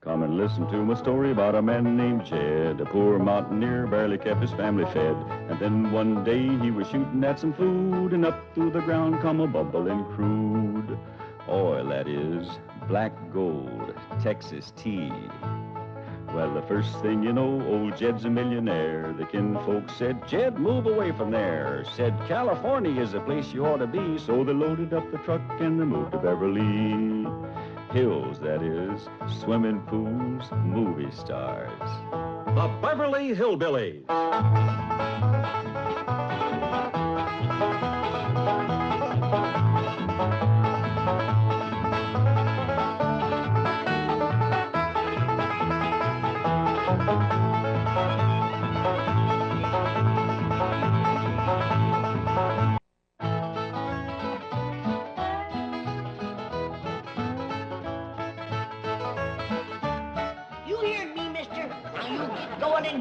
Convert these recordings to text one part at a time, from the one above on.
Come and listen to my story about a man named Jed, a poor mountaineer, barely kept his family fed. And then one day he was shooting at some food, and up through the ground come a bubbling crude oil, that is, black gold, Texas tea. Well, the first thing you know, old Jed's a millionaire. The kinfolk said, Jed, move away from there. Said, California is the place you ought to be. So they loaded up the truck and they moved to Beverly Hills, that is, swimming pools, movie stars. The Beverly Hillbillies.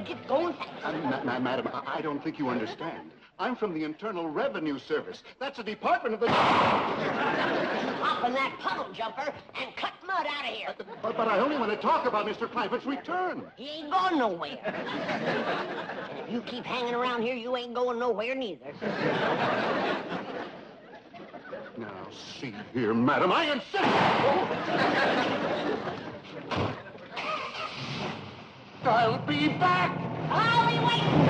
Get going. Madam, I don't think you understand. I'm from the Internal Revenue Service. That's a department of the... Hop in that puddle, jumper, and cut mud out of here. But I only want to talk about Mr. Clampetts' return. He ain't going nowhere. And if you keep hanging around here, you ain't going nowhere neither. Now, see here, madam, I insist... I'll be back! I'll be waiting!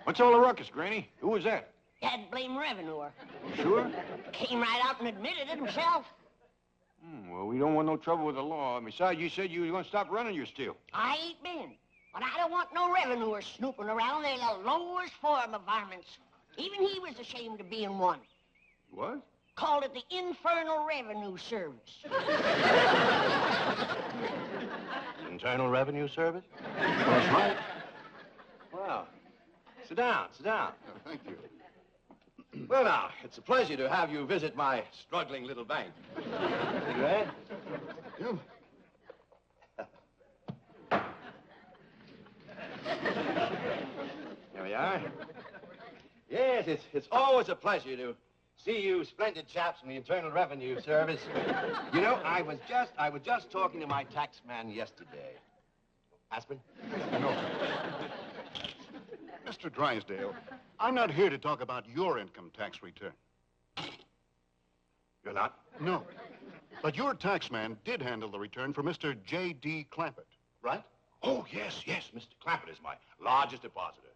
What's all the ruckus, Granny? Who was that? That blame revenuer. Sure? Came right out and admitted it himself. Well, we don't want no trouble with the law. Besides, you said you were going to stop running your still. I ain't been. But I don't want no revenuer snooping around. They're the lowest form of varmints. Even he was ashamed of being one. What? Called it the Infernal Revenue Service. Internal Revenue Service? That's right. Well, sit down, sit down. Oh, thank you. Well, now, it's a pleasure to have you visit my struggling little bank. You ready? You? Here we are. Yes, it's always a pleasure to see you splendid chaps from the Internal Revenue Service. You know, I was just talking to my tax man yesterday. Aspirin? No. Mr. Drysdale, I'm not here to talk about your income tax return. You're not? No. But your tax man did handle the return for Mr. J.D. Clampett, right? Oh, yes, Mr. Clampett is my largest depositor.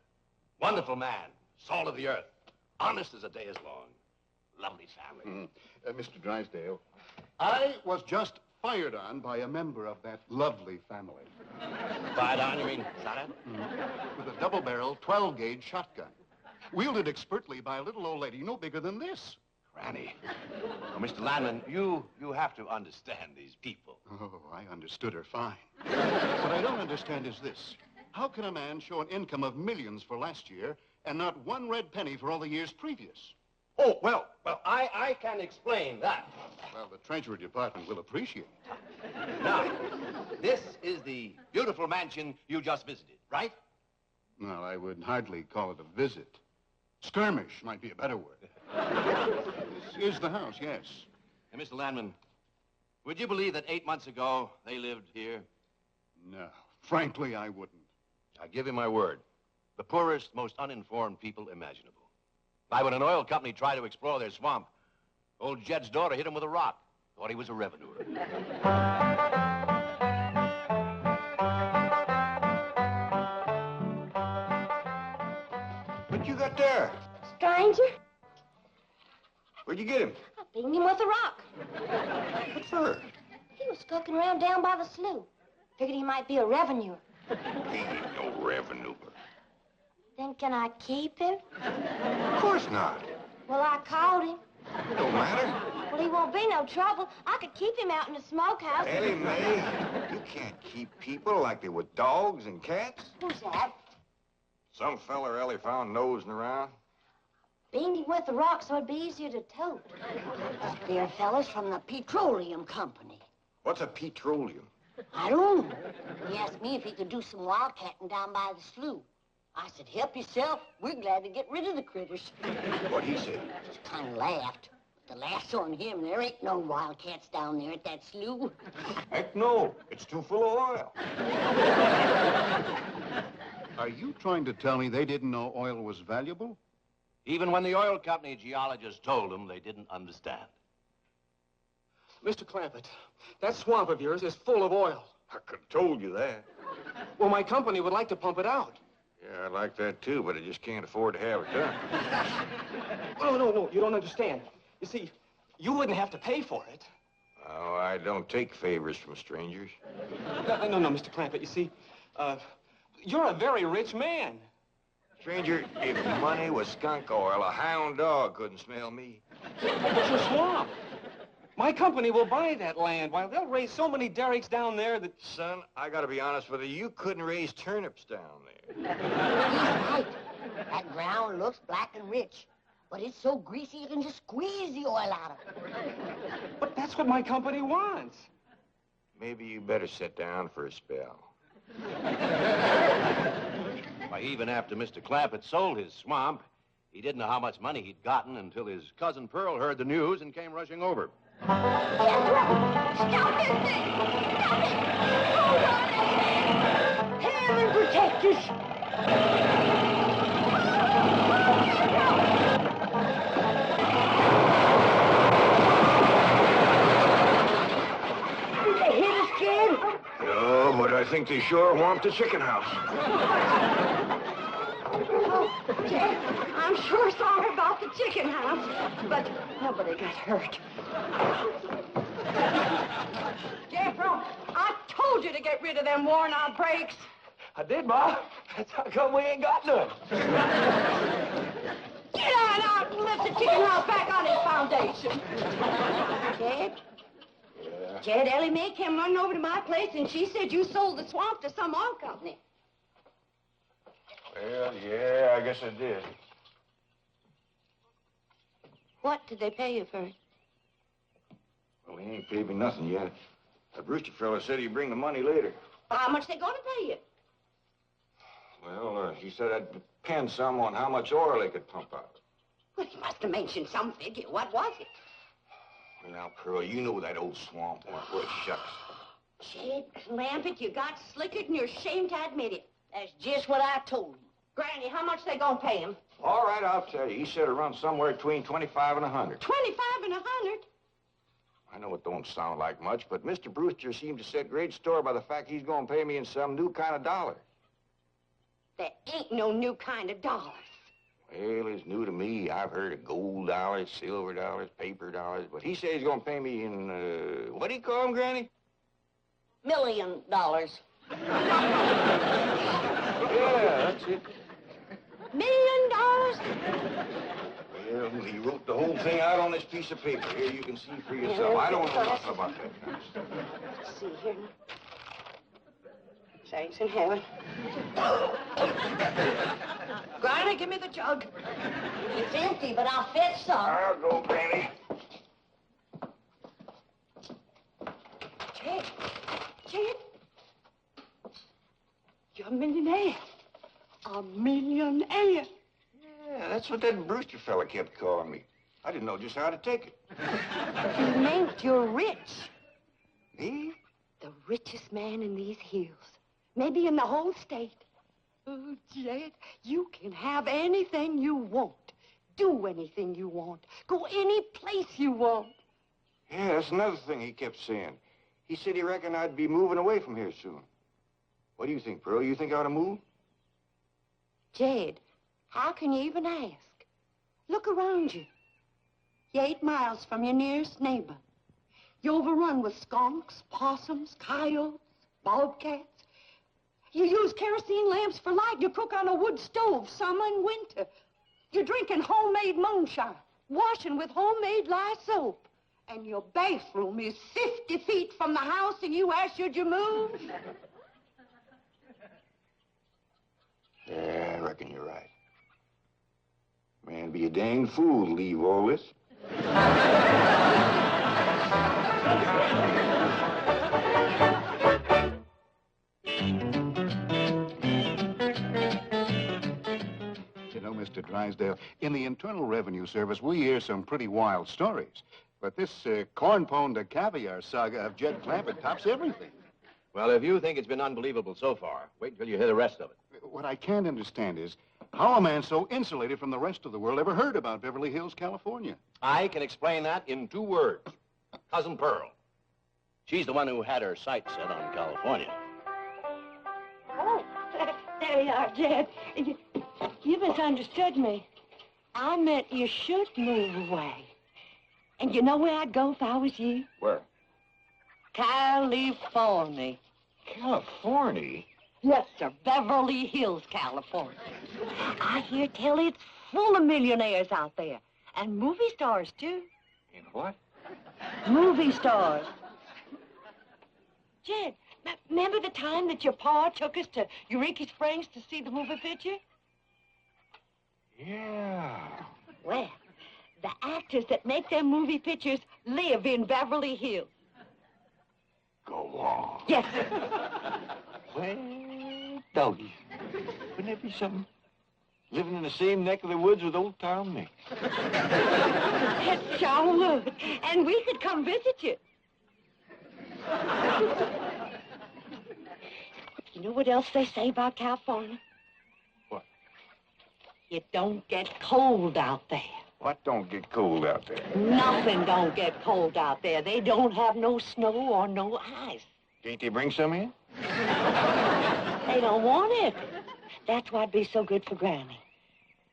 Wonderful man, salt of the earth, honest as a day is long. Lovely family. Mr. Drysdale, I was just fired on by a member of that lovely family. Fired on, you mean shot at? With a double-barrel, 12-gauge shotgun. Wielded expertly by a little old lady no bigger than this. Granny. Oh, Mr. Landman, you have to understand these people. Oh, I understood her fine. What I don't understand is this. How can a man show an income of millions for last year and not one red penny for all the years previous? Oh, well, I can explain that. Well, the Treasury Department will appreciate it. Now, this is the beautiful mansion you just visited, right? Well, I would hardly call it a visit. Skirmish might be a better word. This is the house, yes. Hey, Mr. Landman, would you believe that 8 months ago they lived here? No, frankly, I wouldn't. I give you my word. The poorest, most uninformed people imaginable. Like when an oil company tried to explore their swamp, old Jed's daughter hit him with a rock. Thought he was a revenuer. What you got there? Stranger, Where'd you get him? I beat him with a rock. What for? He was skulking around down by the slough. Figured he might be a revenuer. He ain't no revenuer. Then can I keep him? Of course not. Well, I caught him. It don't matter. Well, he won't be no trouble. I could keep him out in the smokehouse. Elly May, you can't keep people like they were dogs and cats. Who's that? Some feller Ellie found nosing around. Beamed him with the rock so it'd be easier to tote. They're fellas from the petroleum company. What's a petroleum? I don't know. He asked me if he could do some wildcatting down by the slough. I said, help yourself. We're glad to get rid of the critters. What'd he say? Just kind of laughed. the lasso on him. There ain't no wildcats down there at that slough. Heck no. It's too full of oil. Are you trying to tell me they didn't know oil was valuable? Even when the oil company geologists told them, they didn't understand. Mr. Clampett, that swamp of yours is full of oil. I could have told you that. Well, my company would like to pump it out. Yeah, I'd like that too, but I just can't afford to have it done. No, you don't understand. You see, you wouldn't have to pay for it. Oh, I don't take favors from strangers. No, Mr. Clampett, you see, you're a very rich man. Stranger, if money was skunk oil, a hound dog couldn't smell me. But your swamp. My company will buy that land. Why, they'll raise so many derricks down there that... Son, I gotta be honest with you, you couldn't raise turnips down there. He's right. That ground looks black and rich, but it's so greasy you can just squeeze the oil out of it. But that's what my company wants. Maybe you better sit down for a spell. Why, even after Mr. Clampett sold his swamp, he didn't know how much money he'd gotten until his cousin Pearl heard the news and came rushing over. Stop this thing! Stop it! Hold on! Heaven protect us! Did they hit us, kid? No, but I think they sure want the chicken house. Jed, I'm sure sorry about the chicken house, but nobody got hurt. Jethro, I told you to get rid of them worn-out brakes. I did, Ma. That's how come we ain't got none. Get on out and lift the chicken house back on its foundation. Jed? Yeah. Jed, Elly May came running over to my place, and she said you sold the swamp to some oil company. Well, yeah, I guess I did. What did they pay you for it? Well, he ain't paid me nothing yet. The Brewster fella said he'd bring the money later. How much they gonna pay you? Well, he said I'd depend some on how much oil they could pump out. Well, he must have mentioned some figure. What was it? Well, now, Pearl, you know that old swamp weren't worth shucks. Jed Clampett, you got slickered and you're ashamed to admit it. That's just what I told him. Granny, how much they gonna pay him? All right, I'll tell you. He said it runs somewhere between 25 and 100. 25 and 100? I know it don't sound like much, but Mr. Brewster seemed to set great store by the fact he's going to pay me in some new kind of dollar. There ain't no new kind of dollars. Well, it's new to me. I've heard of gold dollars, silver dollars, paper dollars, but he said he's going to pay me in, what do you call them, Granny? $1 million. Yeah, that's it. $1 million? Well, he wrote the whole thing out on this piece of paper. Here, you can see for yourself. I don't know nothing about that kind of stuff. Let's see here. Thanks in heaven. Granny, give me the jug. It's empty, but I'll fetch some. I'll go, Granny. Jed, you're a millionaire. A millionaire. Yeah, that's what that Brewster fella kept calling me. I didn't know just how to take it. You meant you're rich. Me? The richest man in these hills. Maybe in the whole state. Oh, Jed, you can have anything you want. Do anything you want. Go any place you want. Yeah, that's another thing he kept saying. He said he reckoned I'd be moving away from here soon. What do you think, Pearl? You think I ought to move? Jed, how can you even ask? Look around you. You're 8 miles from your nearest neighbor. You're overrun with skunks, possums, coyotes, bobcats. You use kerosene lamps for light. You cook on a wood stove, summer and winter. You're drinking homemade moonshine, washing with homemade lye soap. And your bathroom is 50 feet from the house, and you ask, should you move? Yeah, I reckon you're right. Man, be a dang fool to leave all this. You know, Mr. Drysdale, in the Internal Revenue Service, we hear some pretty wild stories. But this corn pone to caviar saga of Jed Clampett tops everything. Well, if you think it's been unbelievable so far, wait until you hear the rest of it. What I can't understand is how a man so insulated from the rest of the world ever heard about Beverly Hills, California. I can explain that in 2 words. Cousin Pearl. She's the one who had her sights set on California. Oh, there you are, Jed. You misunderstood me. I meant you should move away. And you know where I'd go if I was you? Where? California. California? Yes, sir. Beverly Hills, California. I hear tell it's full of millionaires out there. And movie stars, too. In what? Movie stars. Jed, remember the time that your pa took us to Eureka Springs to see the movie picture? Yeah. Well, the actors that make them movie pictures live in Beverly Hills. Go on. Yes, sir. Well, doggy. Wouldn't that be something? Living in the same neck of the woods with old town me. That sure would. And we could come visit you. You know what else they say about California? What? It don't get cold out there. What don't get cold out there? Nothing don't get cold out there. They don't have no snow or no ice. Can't they bring some in? They don't want it. That's why'd be so good for Granny.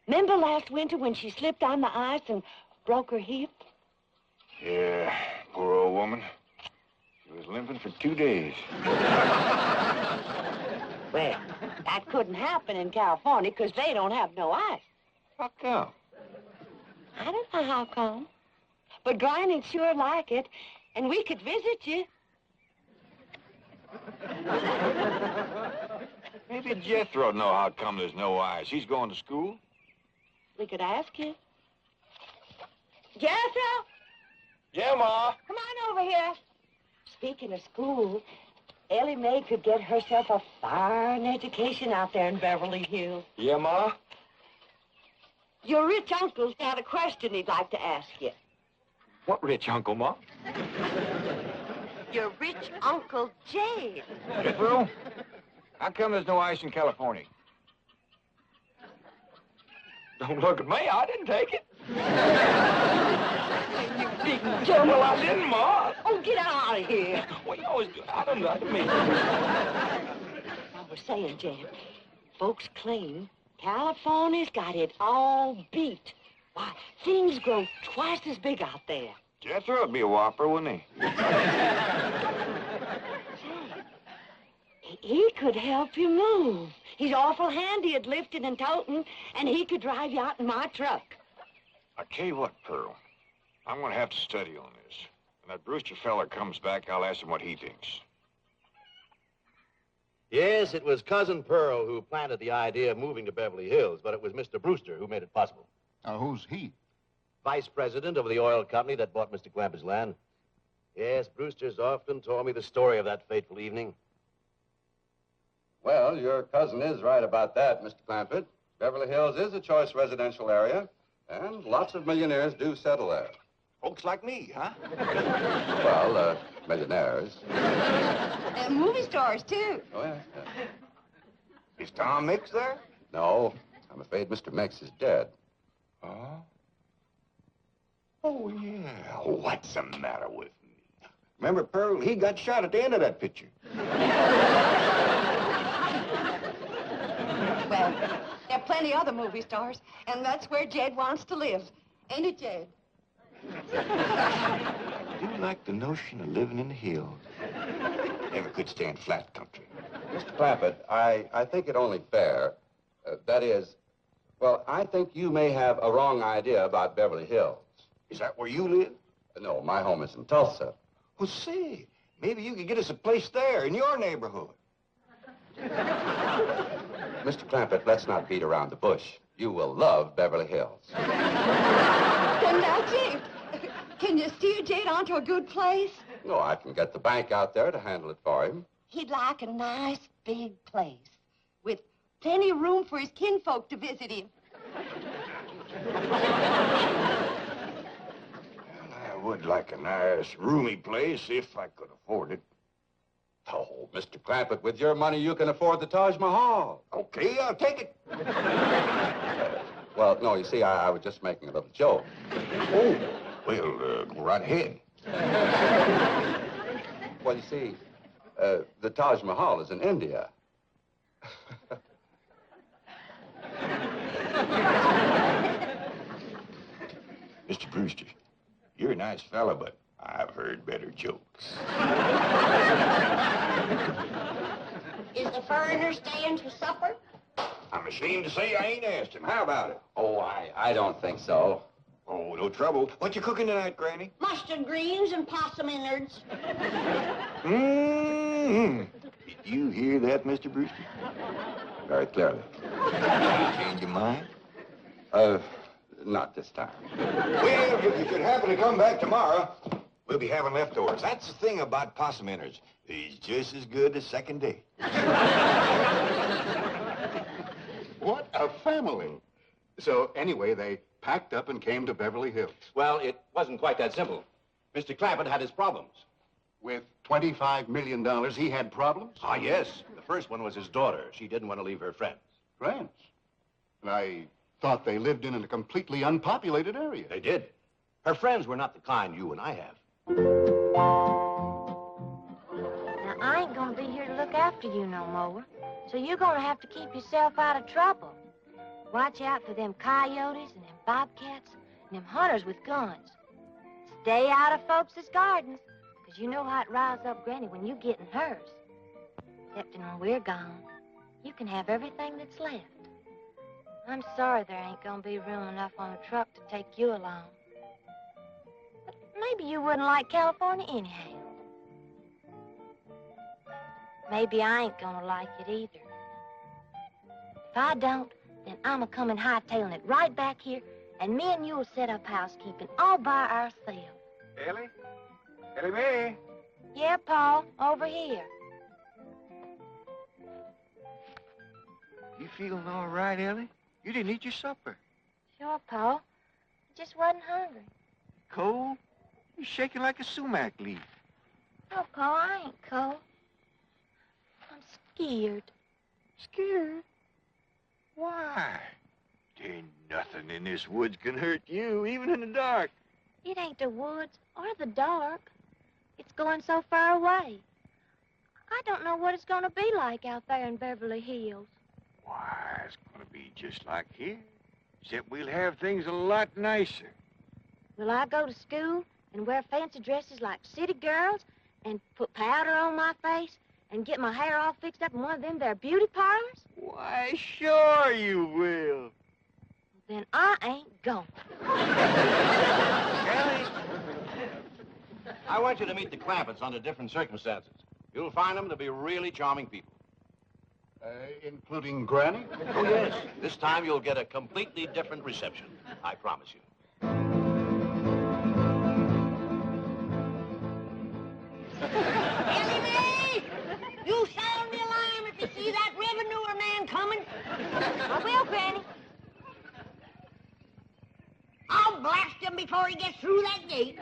Remember last winter when she slipped on the ice and broke her hip? Yeah, poor old woman. She was limping for 2 days. Well, that couldn't happen in California because they don't have no ice. How come? I don't know how come. But Granny'd sure like it, and we could visit you. Maybe Jethro know how come there's no ice. He's going to school. We could ask you. Jethro? Yeah, Ma. Come on over here. Speaking of school, Elly May could get herself a fine education out there in Beverly Hills. Yeah, Ma? Your rich uncle's got a question he'd like to ask you. What rich uncle, Ma? Your rich Uncle Jade. Jethro? How come there's no ice in California? Don't look at me. I didn't take it. You big dumb. Well, I didn't, Ma. Oh, get out of here. Well, you always do. I didn't mean. I was saying, Jed, folks claim California's got it all beat. Why, things grow twice as big out there. Jethro would be a whopper, wouldn't he? He could help you move. He's awful handy at lifting and toting, and he could drive you out in my truck. I tell you what, Pearl. I'm going to have to study on this. When that Brewster fella comes back, I'll ask him what he thinks. Yes, it was Cousin Pearl who planted the idea of moving to Beverly Hills, but it was Mr. Brewster who made it possible. Who's he? Vice president of the oil company that bought Mr. Clampetts' land. Yes, Brewster's often told me the story of that fateful evening. Well, your cousin is right about that, Mr. Clampett. Beverly Hills is a choice residential area, and lots of millionaires do settle there. Folks like me, huh? Well, millionaires. And movie stars, too. Oh, yeah. Is Tom Mix there? No, I'm afraid Mr. Mix is dead. Oh? Oh, yeah. What's the matter with me? Remember, Pearl, he got shot at the end of that picture. Well, there are plenty other movie stars, and that's where Jed wants to live. Ain't it, Jed? I do like the notion of living in the hills. Never could stand flat country. Mr. Clampett, I think it only fair. That is, well, I think you may have a wrong idea about Beverly Hills. Is that where you live? No, my home is in Tulsa. Well, say, maybe you could get us a place there in your neighborhood. Mr. Clampett, let's not beat around the bush. You will love Beverly Hills. Then that's it. Can you steer Jed onto a good place? No, I can get the bank out there to handle it for him. He'd like a nice big place with plenty of room for his kinfolk to visit him. I would like a nice, roomy place if I could afford it. Oh, Mr. Clampett, with your money, you can afford the Taj Mahal. Okay, I'll take it. Well, no, you see, I was just making a little joke. Oh, well, go right ahead. Well, you see, the Taj Mahal is in India. Mr. Brewster, you're a nice fella, but I've heard better jokes. Is the foreigner staying to supper? I'm ashamed to say I ain't asked him. How about it? Oh, I don't think so. Oh, no trouble. What you cooking tonight, Granny? Mustard greens and possum innards. Mm-hmm. Did you hear that, Mr. Brewster? Very clearly. Change your mind? Not this time. Well, if you should happen to come back tomorrow, we'll be having leftovers. That's the thing about possum innards. He's just as good as second day. What a family. So, anyway, they packed up and came to Beverly Hills. Well, it wasn't quite that simple. Mr. Clampett had his problems. With $25 million, he had problems? Ah, yes. The first one was his daughter. She didn't want to leave her friends. Friends? And I thought they lived in a completely unpopulated area. They did. Her friends were not the kind you and I have. Now, I ain't gonna be here to look after you no more. So you're gonna have to keep yourself out of trouble. Watch out for them coyotes and them bobcats and them hunters with guns. Stay out of folks' gardens, because you know how it riles up Granny when you get in hers. Except when we're gone, you can have everything that's left. I'm sorry there ain't gonna be room enough on the truck to take you along. But maybe you wouldn't like California anyhow. Maybe I ain't gonna like it either. If I don't, then I'm a-coming hightailing it right back here, and me and you'll set up housekeeping all by ourselves. Ellie? Ellie Mae? Yeah, Paul, over here. You feeling all right, Ellie? You didn't eat your supper. Sure, Paul. I just wasn't hungry. Cold? You're shaking like a sumac leaf. Oh, Paul, I ain't cold. I'm scared. Scared? Why? There ain't nothing in this woods can hurt you, even in the dark. It ain't the woods or the dark. It's going so far away. I don't know what it's going to be like out there in Beverly Hills. Why, it's going to be just like here, except we'll have things a lot nicer. Will I go to school and wear fancy dresses like city girls and put powder on my face and get my hair all fixed up in one of them there beauty parlors? Why, sure you will. Then I ain't going. Ellie, I want you to meet the Clampetts under different circumstances. You'll find them to be really charming people. Including Granny? Oh, yes. This time you'll get a completely different reception. I promise you. Elly May! You sound the alarm if you see that revenue man coming. I will, Granny. I'll blast him before he gets through that gate.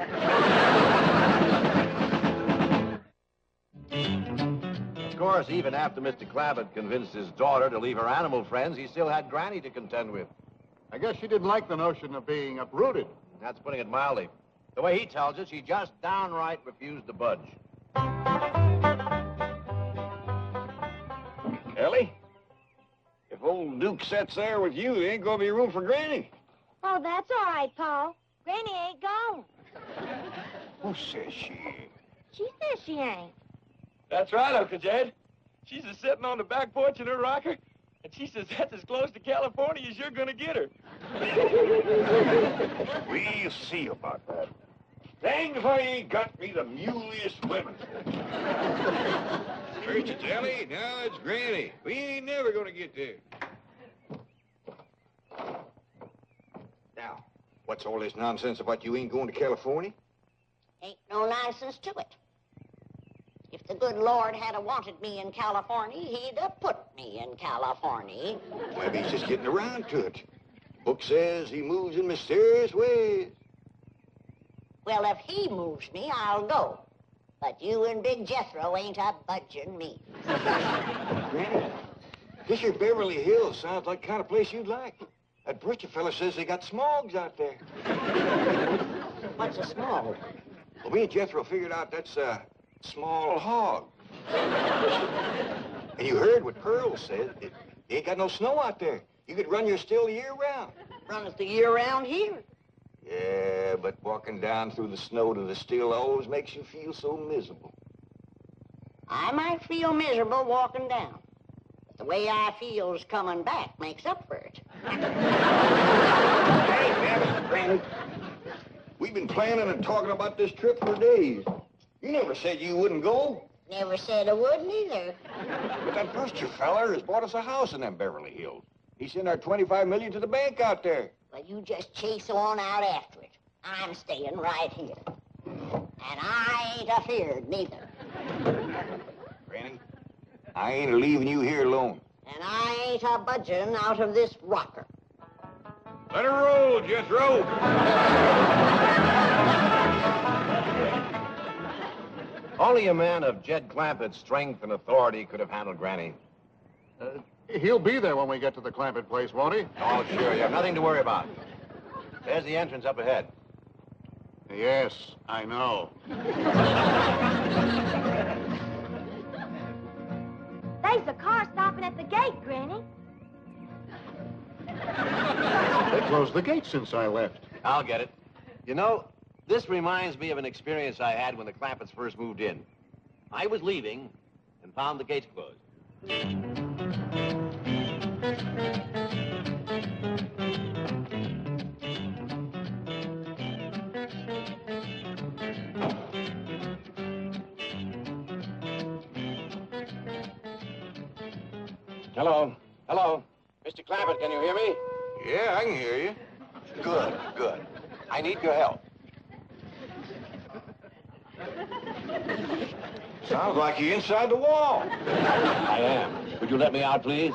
Of course, even after Mr. Clampett convinced his daughter to leave her animal friends, he still had Granny to contend with. I guess she didn't like the notion of being uprooted. That's putting it mildly. The way he tells it, she just downright refused to budge. Ellie, if old Duke sits there with you, there ain't going to be room for Granny. Oh, that's all right, Paul. Granny ain't gone. Who says she ain't? She says she ain't. That's right, Uncle Jed. She's a sitting on the back porch in her rocker, and she says that's as close to California as you're gonna get her. We'll see about that. Dang if I ain't got me the muliest women. First it's Ellie, now it's Granny. We ain't never gonna get there. Now, what's all this nonsense about you ain't going to California? Ain't no nonsense to it. If the good Lord had wanted me in California, he'd have put me in California. Maybe he's just getting around to it. Book says he moves in mysterious ways. Well, if he moves me, I'll go. But you and Big Jethro ain't a budging me. Granny, this here Beverly Hills sounds like the kind of place you'd like. That butcher fella says they got smogs out there. What's a smog? Well, me and Jethro figured out that's a small hog. And you heard what Pearl said. It ain't got no snow out there. You could run your still the year round. Run it the year round here. Yeah, but walking down through the snow to the still always makes you feel so miserable. I might feel miserable walking down. But the way I feels coming back makes up for it. Hey, damn it, Granny. We've been planning and talking about this trip for days. You never said you wouldn't go. Never said I wouldn't either. But that Brewster feller has bought us a house in them Beverly Hills. He sent our $25 million to the bank out there. Well, you just chase on out after it. I'm staying right here. And I ain't afeared neither. Granny, I ain't leaving you here alone. And I ain't a budging out of this rocker. Let her roll, Jethro. Only a man of Jed Clampett's strength and authority could have handled Granny. He'll be there when we get to the Clampett place, won't he? Oh, sure, you have nothing to worry about. There's the entrance up ahead. Yes, I know. There's a car stopping at the gate, Granny. They closed the gate since I left. I'll get it. You know, this reminds me of an experience I had when the Clampetts first moved in. I was leaving and found the gates closed. Hello. Hello. Mr. Clampett, can you hear me? Yeah, I can hear you. Good, good. I need your help. Sounds like you're inside the wall. I am. Would you let me out, please?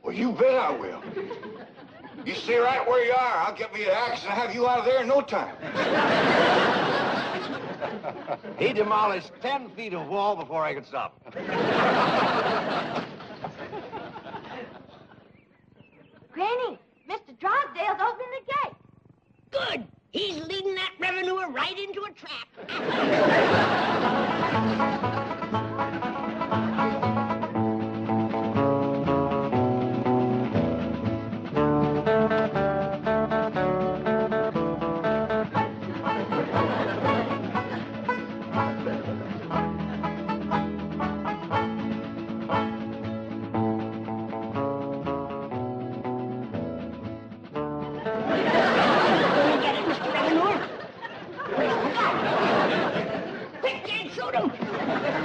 Well, you bet I will. You stay right where you are. I'll get me an axe and have you out of there in no time. He demolished 10 feet of wall before I could stop. Granny, Mr. Drysdale's opening the gate. Good. He's leading that revenuer right into a trap.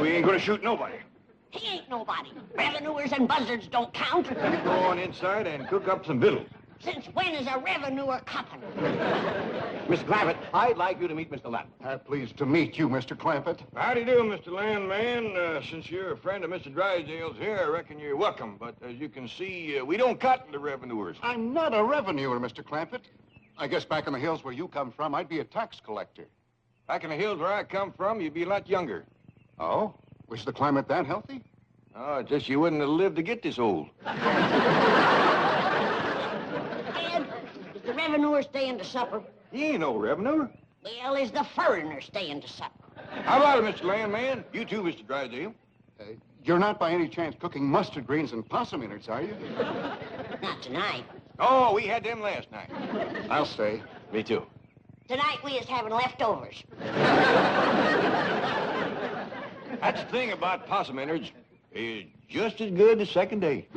We ain't gonna shoot nobody. He ain't nobody. Revenuers and buzzards don't count. You go on inside and cook up some victuals. Since when is a revenuer copping? Mr. Clampett, I'd like you to meet Mr. Lapp. Pleased to meet you, Mr. Clampett. Howdy do, Mr. Landman. Since you're a friend of Mr. Drysdale's here, I reckon you're welcome. But as you can see, we don't cotton to revenuers. I'm not a revenuer, Mr. Clampett. I guess back in the hills where you come from, I'd be a tax collector. Back in the hills where I come from, you'd be a lot younger. Oh? Was the climate that healthy? Oh, just you wouldn't have lived to get this old. Dad, is the revenuer staying to supper? He ain't no revenuer. Well, is the foreigner staying to supper? How about it, Mr. Landman? You too, Mr. Drysdale. You're not by any chance cooking mustard greens and possum innards, are you? Not tonight. Oh, we had them last night. I'll stay. Me too. Tonight we is having leftovers. That's the thing about possum innards. It's just as good the second day.